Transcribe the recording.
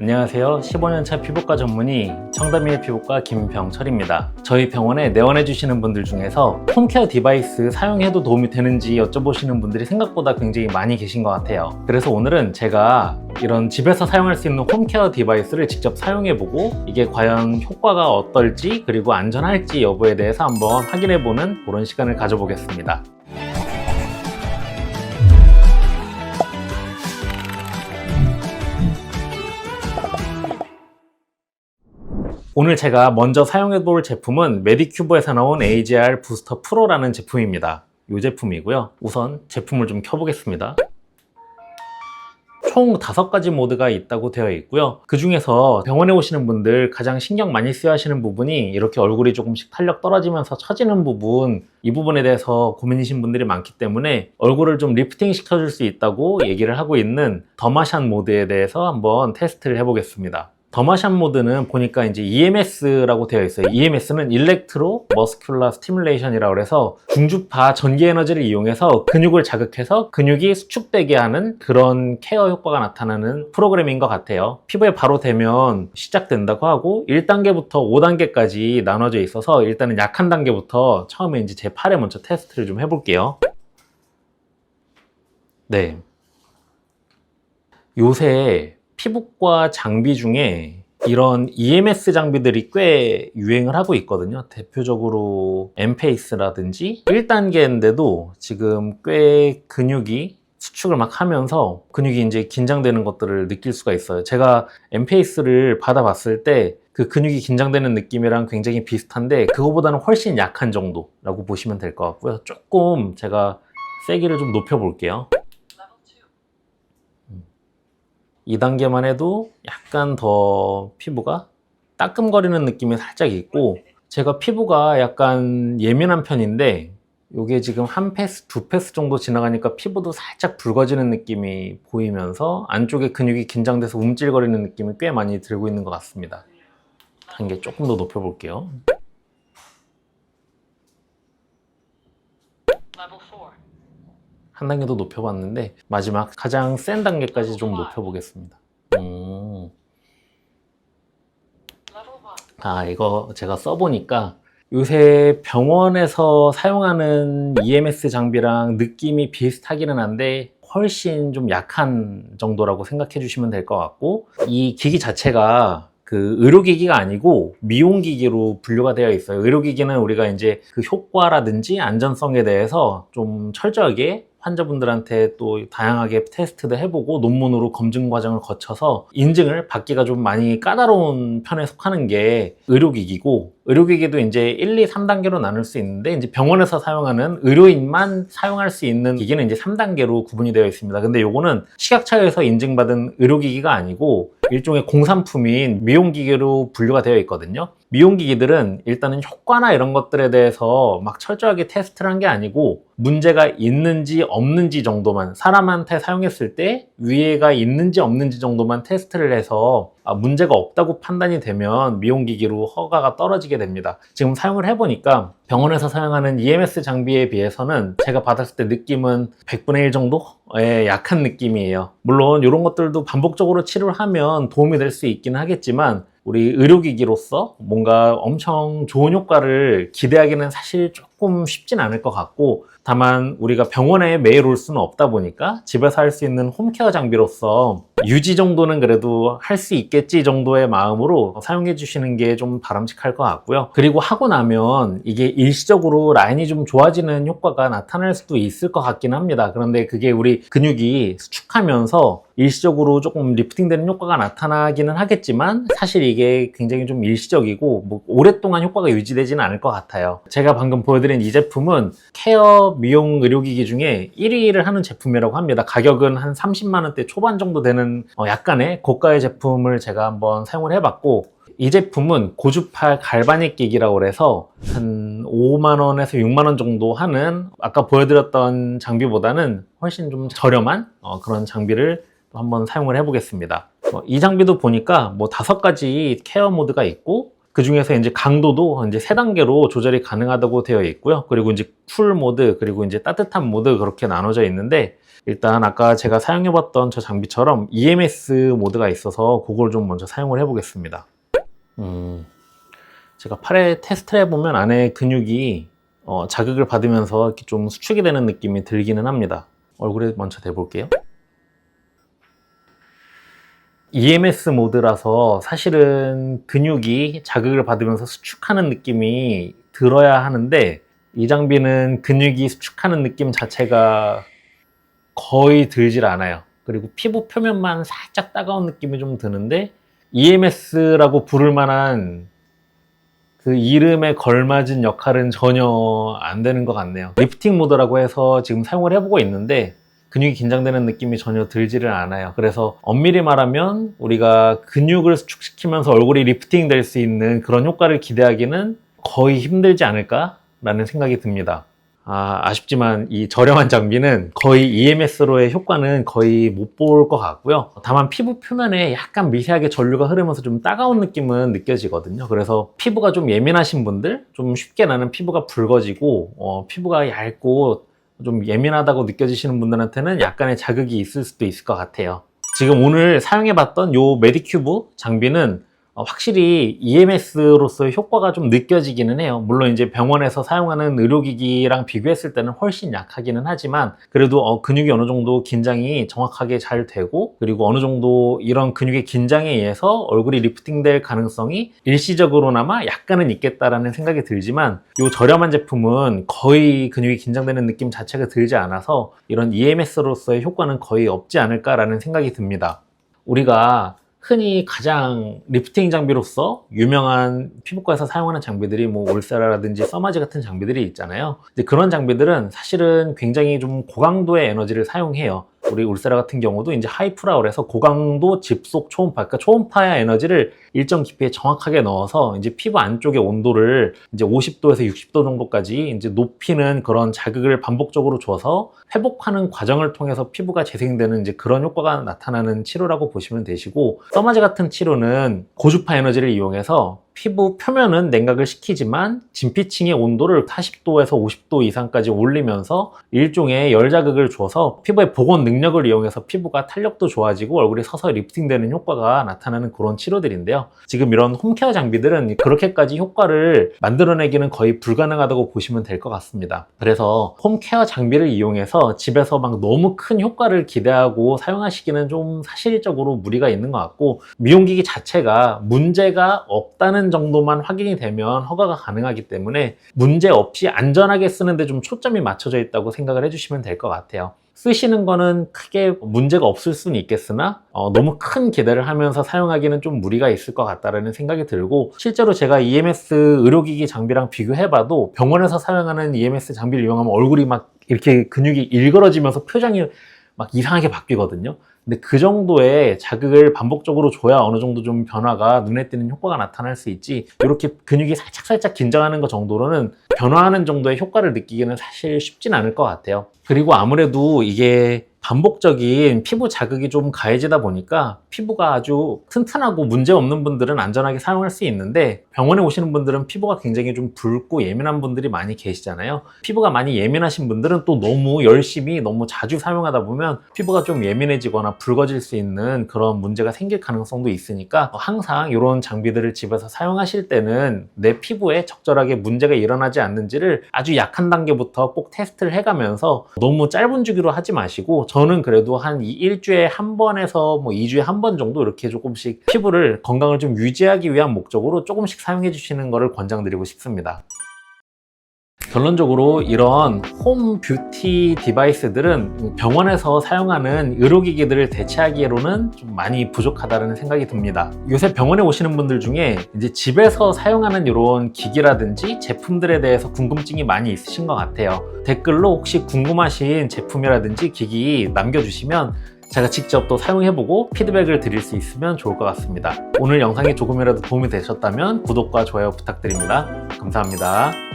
안녕하세요. 15년차 피부과 전문의 청담일 피부과 김병철입니다. 저희 병원에 내원해 주시는 분들 중에서 홈케어 디바이스 사용해도 도움이 되는지 여쭤보시는 분들이 생각보다 굉장히 많이 계신 것 같아요. 그래서 오늘은 제가 이런 집에서 사용할 수 있는 홈케어 디바이스를 직접 사용해보고 이게 과연 효과가 어떨지 그리고 안전할지 여부에 대해서 한번 확인해보는 그런 시간을 가져보겠습니다. 오늘 제가 먼저 사용해볼 제품은 메디큐브에서 나온 AGR 부스터 프로라는 제품입니다. 이 제품이고요. 우선 제품을 좀 켜보겠습니다. 총 5가지 모드가 있다고 되어 있고요. 그 중에서 병원에 오시는 분들 가장 신경 많이 쓰여 하시는 부분이 이렇게 얼굴이 조금씩 탄력 떨어지면서 처지는 부분, 이 부분에 대해서 고민이신 분들이 많기 때문에 얼굴을 좀 리프팅 시켜줄 수 있다고 얘기를 하고 있는 더마샨 모드에 대해서 한번 테스트를 해보겠습니다. 더마샨 모드는 보니까 이제 EMS라고 되어 있어요. EMS는 일렉트로 머스큘러 스티뮬레이션이라고 해서 중주파 전기 에너지를 이용해서 근육을 자극해서 근육이 수축되게 하는 그런 케어 효과가 나타나는 프로그램인 것 같아요. 피부에 바로 대면 시작된다고 하고 1단계부터 5단계까지 나눠져 있어서 일단은 약한 단계부터 처음에 이제 제 팔에 먼저 테스트를 좀 해볼게요. 네. 요새 피부과 장비 중에 이런 EMS 장비들이 꽤 유행을 하고 있거든요. 대표적으로 엠페이스라든지 1단계인데도 지금 꽤 근육이 수축을 막 하면서 근육이 이제 긴장되는 것들을 느낄 수가 있어요. 제가 엠페이스를 받아봤을 때 그 근육이 긴장되는 느낌이랑 굉장히 비슷한데 그거보다는 훨씬 약한 정도라고 보시면 될 것 같고요. 조금 제가 세기를 좀 높여볼게요. 2단계만 해도 약간 더 피부가 따끔거리는 느낌이 살짝 있고, 제가 피부가 약간 예민한 편인데 이게 지금 한 패스, 두 패스 정도 지나가니까 피부도 살짝 붉어지는 느낌이 보이면서 안쪽에 근육이 긴장돼서 움찔거리는 느낌이 꽤 많이 들고 있는 것 같습니다. 단계 조금 더 높여볼게요. 한 단계 더 높여봤는데 마지막 가장 센 단계까지 좀 높여보겠습니다. 이거 제가 써보니까 요새 병원에서 사용하는 EMS 장비랑 느낌이 비슷하기는 한데 훨씬 좀 약한 정도라고 생각해 주시면 될 것 같고, 이 기기 자체가 그 의료기기가 아니고 미용기기로 분류가 되어 있어요. 의료기기는 우리가 이제 그 효과라든지 안전성에 대해서 좀 철저하게 환자분들한테 또 다양하게 테스트도 해보고 논문으로 검증 과정을 거쳐서 인증을 받기가 좀 많이 까다로운 편에 속하는 게 의료기기고, 의료기기도 이제 1, 2, 3단계로 나눌 수 있는데 이제 병원에서 사용하는 의료인만 사용할 수 있는 기기는 이제 3단계로 구분이 되어 있습니다. 근데 요거는 식약처에서 인증받은 의료기기가 아니고 일종의 공산품인 미용기기로 분류가 되어 있거든요. 미용기기들은 일단은 효과나 이런 것들에 대해서 막 철저하게 테스트를 한 게 아니고 문제가 있는지 없는지 정도만, 사람한테 사용했을 때 위해가 있는지 없는지 정도만 테스트를 해서 문제가 없다고 판단이 되면 미용기기로 허가가 떨어지게 됩니다. 지금 사용을 해보니까 병원에서 사용하는 EMS 장비에 비해서는 제가 받았을 때 느낌은 100분의 1 정도의 약한 느낌이에요. 물론 이런 것들도 반복적으로 치료를 하면 도움이 될 수 있기는 하겠지만 우리 의료기기로서 뭔가 엄청 좋은 효과를 기대하기는 사실 조금 쉽진 않을 것 같고, 다만 우리가 병원에 매일 올 수는 없다 보니까 집에서 할 수 있는 홈케어 장비로서 유지 정도는 그래도 할 수 있겠지 정도의 마음으로 사용해 주시는 게 좀 바람직할 것 같고요. 그리고 하고 나면 이게 일시적으로 라인이 좀 좋아지는 효과가 나타날 수도 있을 것 같긴 합니다. 그런데 그게 우리 근육이 수축하면서 일시적으로 조금 리프팅되는 효과가 나타나기는 하겠지만 사실 이게 굉장히 좀 일시적이고 뭐 오랫동안 효과가 유지되지는 않을 것 같아요. 제가 방금 보여드린 이 제품은 케어 미용 의료기기 중에 1위를 하는 제품이라고 합니다. 가격은 한 30만 원대 초반 정도 되는 약간의 고가의 제품을 제가 한번 사용을 해봤고, 이 제품은 고주파 갈바닉 기기라고 해서 한 5만 원에서 6만 원 정도 하는 아까 보여드렸던 장비보다는 훨씬 좀 저렴한 그런 장비를 한번 사용을 해보겠습니다. 이 장비도 보니까 뭐 5가지 케어 모드가 있고 그 중에서 이제 강도도 이제 3단계로 조절이 가능하다고 되어 있고요. 그리고 이제 쿨 모드, 그리고 이제 따뜻한 모드 그렇게 나눠져 있는데, 일단 아까 제가 사용해봤던 저 장비처럼 EMS 모드가 있어서 그걸 좀 먼저 사용을 해보겠습니다. 제가 팔에 테스트를 해보면 안에 근육이 자극을 받으면서 이렇게 좀 수축이 되는 느낌이 들기는 합니다. 얼굴에 먼저 대볼게요. EMS 모드라서 사실은 근육이 자극을 받으면서 수축하는 느낌이 들어야 하는데, 이 장비는 근육이 수축하는 느낌 자체가 거의 들질 않아요. 그리고 피부 표면만 살짝 따가운 느낌이 좀 드는데, EMS라고 부를 만한 그 이름에 걸맞은 역할은 전혀 안 되는 것 같네요. 리프팅 모드라고 해서 지금 사용을 해보고 있는데 근육이 긴장되는 느낌이 전혀 들지를 않아요. 그래서 엄밀히 말하면 우리가 근육을 수축시키면서 얼굴이 리프팅 될 수 있는 그런 효과를 기대하기는 거의 힘들지 않을까라는 생각이 듭니다. 아쉽지만 이 저렴한 장비는 거의 EMS로의 효과는 거의 못 볼 것 같고요. 다만 피부 표면에 약간 미세하게 전류가 흐르면서 좀 따가운 느낌은 느껴지거든요. 그래서 피부가 좀 예민하신 분들, 좀 쉽게 나는 피부가 붉어지고 피부가 얇고 좀 예민하다고 느껴지시는 분들한테는 약간의 자극이 있을 수도 있을 것 같아요. 지금 오늘 사용해봤던 요 메디큐브 장비는 확실히 EMS로서의 효과가 좀 느껴지기는 해요. 물론 이제 병원에서 사용하는 의료기기랑 비교했을 때는 훨씬 약하기는 하지만 그래도 근육이 어느 정도 긴장이 정확하게 잘 되고, 그리고 어느 정도 이런 근육의 긴장에 의해서 얼굴이 리프팅될 가능성이 일시적으로나마 약간은 있겠다라는 생각이 들지만, 이 저렴한 제품은 거의 근육이 긴장되는 느낌 자체가 들지 않아서 이런 EMS로서의 효과는 거의 없지 않을까라는 생각이 듭니다. 우리가 흔히 가장 리프팅 장비로서 유명한 피부과에서 사용하는 장비들이 뭐 올세라라든지 써마지 같은 장비들이 있잖아요. 이제 그런 장비들은 사실은 굉장히 좀 고강도의 에너지를 사용해요. 우리 울세라 같은 경우도 이제 하이프라고 해서 고강도 집속 초음파, 그러니까 초음파의 에너지를 일정 깊이에 정확하게 넣어서 이제 피부 안쪽의 온도를 이제 50도에서 60도 정도까지 이제 높이는 그런 자극을 반복적으로 줘서 회복하는 과정을 통해서 피부가 재생되는 이제 그런 효과가 나타나는 치료라고 보시면 되시고, 써마지 같은 치료는 고주파 에너지를 이용해서 피부 표면은 냉각을 시키지만 진피층의 온도를 40도에서 50도 이상까지 올리면서 일종의 열자극을 줘서 피부의 복원 능력을 이용해서 피부가 탄력도 좋아지고 얼굴이 서서히 리프팅되는 효과가 나타나는 그런 치료들인데요. 지금 이런 홈케어 장비들은 그렇게까지 효과를 만들어내기는 거의 불가능하다고 보시면 될 것 같습니다. 그래서 홈케어 장비를 이용해서 집에서 막 너무 큰 효과를 기대하고 사용하시기는 좀 사실적으로 무리가 있는 것 같고, 미용기기 자체가 문제가 없다는 정도만 확인이 되면 허가가 가능하기 때문에 문제 없이 안전하게 쓰는데 좀 초점이 맞춰져 있다고 생각을 해주시면 될 것 같아요. 쓰시는 거는 크게 문제가 없을 수는 있겠으나 너무 큰 기대를 하면서 사용하기는 좀 무리가 있을 것 같다라는 생각이 들고, 실제로 제가 EMS 의료기기 장비랑 비교해봐도 병원에서 사용하는 EMS 장비를 이용하면 얼굴이 막 이렇게 근육이 일그러지면서 표정이 막 이상하게 바뀌거든요. 근데 그 정도의 자극을 반복적으로 줘야 어느 정도 좀 변화가 눈에 띄는 효과가 나타날 수 있지, 이렇게 근육이 살짝 긴장하는 것 정도로는 변화하는 정도의 효과를 느끼기는 사실 쉽진 않을 것 같아요. 그리고 아무래도 이게 반복적인 피부 자극이 좀 가해지다 보니까 피부가 아주 튼튼하고 문제 없는 분들은 안전하게 사용할 수 있는데, 병원에 오시는 분들은 피부가 굉장히 좀 붉고 예민한 분들이 많이 계시잖아요. 피부가 많이 예민하신 분들은 또 너무 열심히 너무 자주 사용하다 보면 피부가 좀 예민해지거나 붉어질 수 있는 그런 문제가 생길 가능성도 있으니까 항상 이런 장비들을 집에서 사용하실 때는 내 피부에 적절하게 문제가 일어나지 않는지를 아주 약한 단계부터 꼭 테스트를 해가면서 너무 짧은 주기로 하지 마시고, 저는 그래도 한 일주일에 한 번에서 뭐 2주에 한 번 정도 이렇게 조금씩 피부를 건강을 좀 유지하기 위한 목적으로 조금씩 사용해 주시는 것을 권장드리고 싶습니다. 결론적으로 이런 홈 뷰티 디바이스들은 병원에서 사용하는 의료기기들을 대체하기로는 좀 많이 부족하다는 생각이 듭니다. 요새 병원에 오시는 분들 중에 이제 집에서 사용하는 이런 기기라든지 제품들에 대해서 궁금증이 많이 있으신 것 같아요. 댓글로 혹시 궁금하신 제품이라든지 기기 남겨주시면 제가 직접 또 사용해보고 피드백을 드릴 수 있으면 좋을 것 같습니다. 오늘 영상이 조금이라도 도움이 되셨다면 구독과 좋아요 부탁드립니다. 감사합니다.